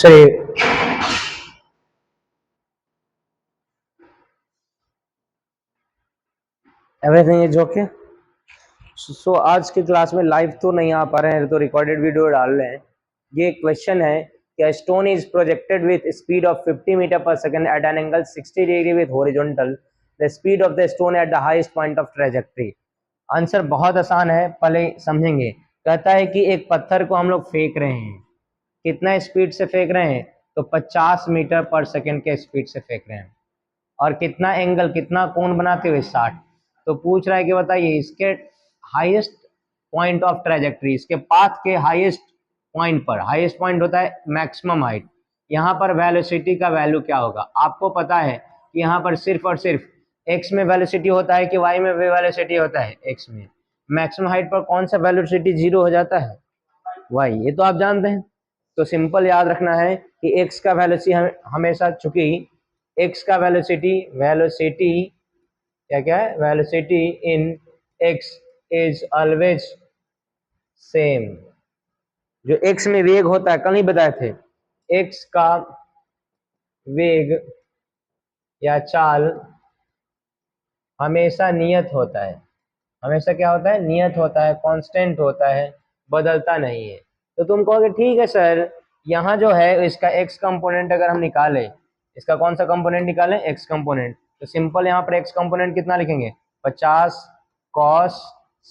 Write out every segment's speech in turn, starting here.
चलिए everything is okay. सो आज की क्लास में लाइव तो नहीं आ पा रहे हैं, तो रिकॉर्डेड वीडियो डाल रहे हैं। ये क्वेश्चन है कि stone is projected with speed of 50 metre पर second at an angle 60 degree with horizontal, the speed of the stone at the highest point of trajectory. Answer बहुत आसान है, पहले समझेंगे। कहता है कि एक पत्थर को हम लोग फेंक रहे हैं, कितना स्पीड से फेंक रहे हैं, तो 50 मीटर पर सेकंड के स्पीड से फेंक रहे हैं, और कितना एंगल, कितना कोण बनाते हुए 60। तो पूछ रहा है कि बताइए इसके हाईएस्ट पॉइंट ऑफ ट्रेजेक्टरी, इसके पाथ के हाईएस्ट पॉइंट पर, हाईएस्ट पॉइंट होता है मैक्सिमम हाइट, यहाँ पर वेलोसिटी का वैल्यू क्या होगा। आपको पता है कि यहाँ पर सिर्फ और सिर्फ एक्स में वेलोसिटी होता है कि वाई में वेलोसिटी होता है, एक्स में। मैक्सिमम हाइट पर कौन सा वेलोसिटी जीरो हो जाता है, वाई, ये तो आप जानते हैं। तो सिंपल याद रखना है कि एक्स का वेलोसिटी हमेशा, चूंकि एक्स का वेलोसिटी, वेलोसिटी क्या क्या है, velocity in x is always same. जो एक्स में वेग होता है, कल ही बताए थे, एक्स का वेग या चाल हमेशा नियत होता है। हमेशा क्या होता है, नियत होता है, कांस्टेंट होता है, बदलता नहीं है। तो तुम कहोगे ठीक है सर, यहाँ जो है इसका एक्स कंपोनेंट अगर हम निकालें, इसका कौन सा कंपोनेंट निकालें, एक्स कंपोनेंट, तो सिंपल यहाँ पर एक्स कंपोनेंट कितना लिखेंगे, 50 कॉस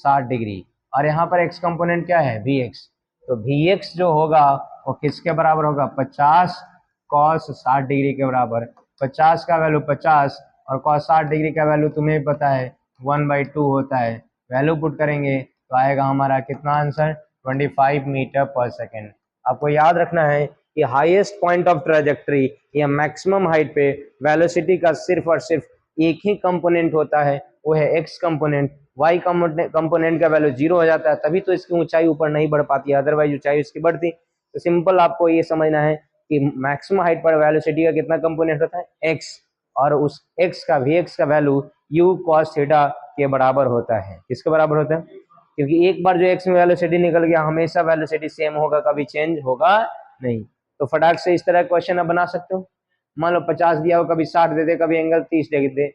60 डिग्री, और यहाँ पर एक्स कंपोनेंट क्या है, वी एक्स। तो वी एक्स जो होगा वो किसके बराबर होगा, 50 कॉस 60 डिग्री के बराबर। 50 का वैल्यू 50 और कॉस 60 डिग्री का वैल्यू तुम्हें पता है 1/2 होता है। वैल्यू पुट करेंगे तो आएगा हमारा कितना आंसर, 25 मीटर पर सेकेंड। आपको याद रखना है कि हाईएस्ट पॉइंट ऑफ ट्रेजेक्टरी या मैक्सिमम हाइट पे वेलोसिटी का सिर्फ और सिर्फ एक ही कंपोनेंट होता है, वो है एक्स कंपोनेंट। वाई कंपोनेंट का वैल्यू जीरो हो जाता है, तभी तो इसकी ऊंचाई ऊपर नहीं बढ़ पाती है, अदरवाइज ऊंचाई इसकी बढ़ती। तो सिंपल आपको ये समझना है कि मैक्सिमम हाइट पर वेलोसिटी का कितना कंपोनेंट होता है, एक्स, और उस एक्स का, वी एक्स का वैल्यू यू कॉस थीटा के बराबर होता है। किसके बराबर होता है, क्योंकि एक बार जो एक्स में वेलोसिटी निकल गया, हमेशा वेलोसिटी सेम होगा, कभी चेंज होगा नहीं। तो फटाक से इस तरह क्वेश्चन आप बना सकते हो। मान लो 50 दिया हो, कभी 60 दे दे, कभी एंगल 30 डिग्री दे,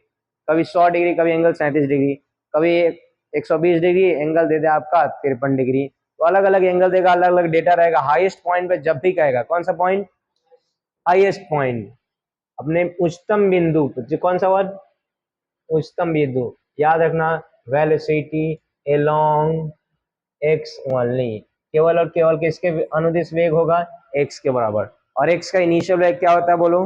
कभी 100 डिग्री, कभी एंगल 37 डिग्री, कभी 120 डिग्री एंगल दे दे आपका 53 डिग्री। तो अलग अलग एंगल देगा, अलग अलग डेटा रहेगा। हाईएस्ट पॉइंट पे जब भी कहेगा, कौन सा पॉइंट, हाईएस्ट पॉइंट, अपने उच्चतम बिंदु, तो कौन सा वर्ड, उच्चतम बिंदु। याद रखना, वेलोसिटी अलोंग एक्स ओनली, केवल और केवल किसके अनुदिश वेग होगा, एक्स के बराबर। और एक्स का इनिशियल वेग क्या होता है बोलो,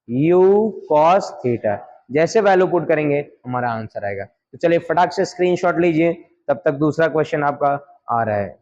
यू कॉस थीटा। जैसे वैल्यू पुट करेंगे हमारा आंसर आएगा। तो चलिए फटाक से स्क्रीनशॉट लीजिए, तब तक दूसरा क्वेश्चन आपका आ रहा है।